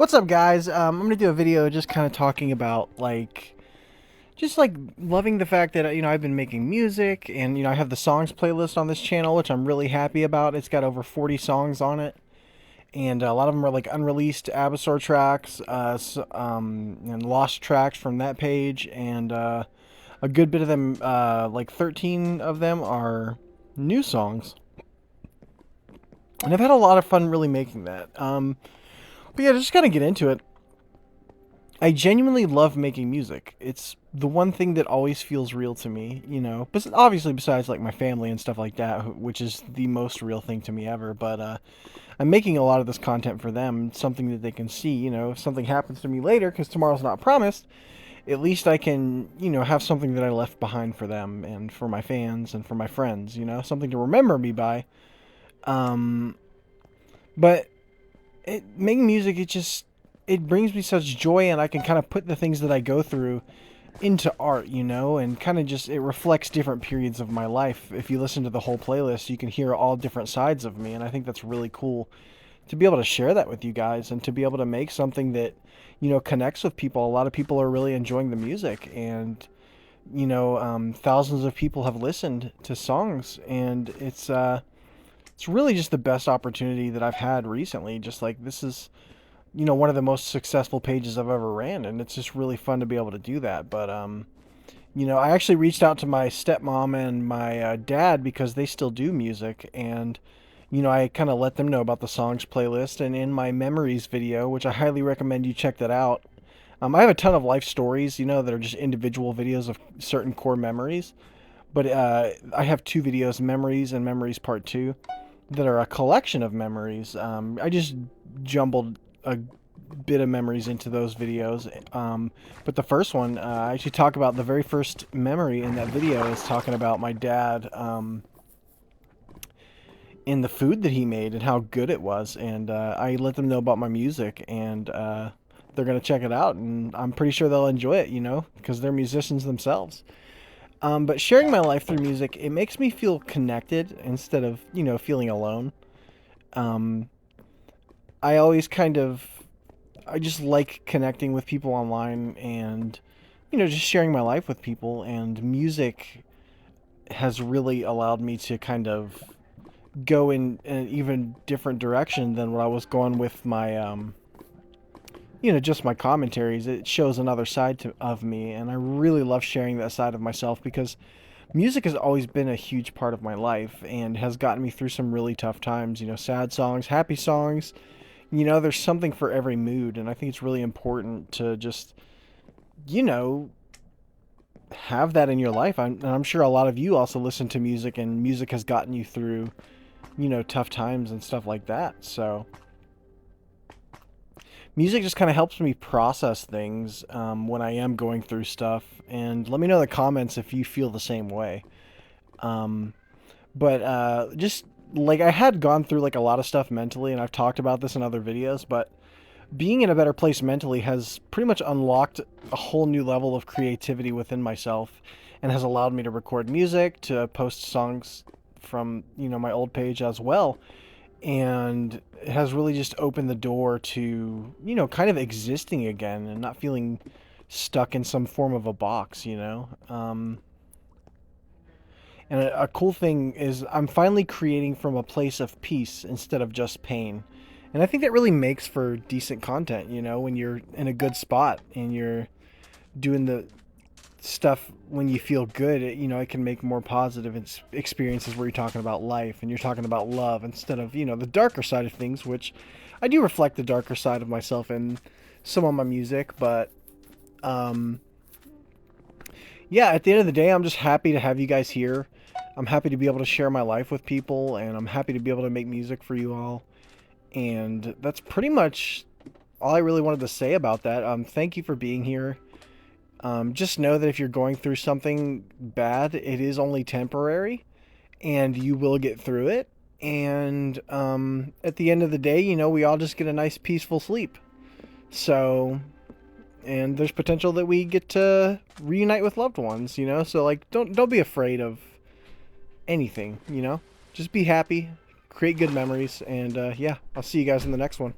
What's up, guys? I'm gonna do a video just kind of talking about just like loving the fact that I've been making music, and I have the songs playlist on this channel, which I'm really happy about. It's got over 40 songs on it, and a lot of them are like unreleased Abasor tracks, and lost tracks from that page, and a good bit of them, like 13 of them, are new songs, and I've had a lot of fun really making that. But yeah, just gotta get into it. I genuinely love making music. It's the one thing that always feels real to me, But obviously, besides like my family and stuff like that, which is the most real thing to me ever. But I'm making a lot of this content for them, something that they can see. If something happens to me later, because tomorrow's not promised, at least I can, have something that I left behind for them and for my fans and for my friends. Something to remember me by. Um, but making music, it brings me such joy, and I can kind of put the things that I go through into art, and kind of just it reflects different periods of my life. If you listen to the whole playlist, you can hear all different sides of me, and I think that's really cool to be able to share that with you guys and to be able to make something that connects with people. A lot of people are really enjoying the music, and thousands of people have listened to songs, and it's really just the best opportunity that I've had recently. Just like this is one of the most successful pages I've ever ran, and it's just really fun to be able to do that. But I actually reached out to my stepmom and my dad because they still do music, and I kind of let them know about the songs playlist. And in my memories video, which I highly recommend you check that out, I have a ton of life stories, that are just individual videos of certain core memories. But I have two videos, Memories and Memories Part 2, that are a collection of memories. I just jumbled a bit of memories into those videos. But the first one, I actually talk about the very first memory in that video is talking about my dad, in the food that he made and how good it was. And I let them know about my music, and they're going to check it out, and I'm pretty sure they'll enjoy it, because they're musicians themselves. But sharing my life through music, it makes me feel connected instead of, feeling alone. Um, I always I just like connecting with people online, and, just sharing my life with people. And music has really allowed me to kind of go in an even different direction than what I was going with my, just my commentaries. It shows another side of me, and I really love sharing that side of myself because music has always been a huge part of my life and has gotten me through some really tough times. Sad songs, happy songs. There's something for every mood, and I think it's really important to just, you know, have that in your life. I'm sure a lot of you also listen to music, and music has gotten you through, tough times and stuff like that. So music just kind of helps me process things when I am going through stuff. And let me know in the comments if you feel the same way. Um, but just like I had gone through like a lot of stuff mentally, and I've talked about this in other videos, but being in a better place mentally has pretty much unlocked a whole new level of creativity within myself, and has allowed me to record music, to post songs from, my old page as well. And it has really just opened the door to, kind of existing again and not feeling stuck in some form of a box. And a cool thing is I'm finally creating from a place of peace instead of just pain. And I think that really makes for decent content, when you're in a good spot and you're doing the stuff when you feel good. It can make more positive experiences where you're talking about life and you're talking about love instead of, the darker side of things, which I do reflect the darker side of myself in some of my music. But um, yeah, at the end of the day, I'm just happy to have you guys here. I'm happy to be able to share my life with people, and I'm happy to be able to make music for you all. And that's pretty much all I really wanted to say about that. Thank you for being here. Just know that if you're going through something bad, it is only temporary, and you will get through it. And at the end of the day, we all just get a nice peaceful sleep. So, and there's potential that we get to reunite with loved ones, So like, don't be afraid of anything, Just be happy, create good memories, and yeah, I'll see you guys in the next one.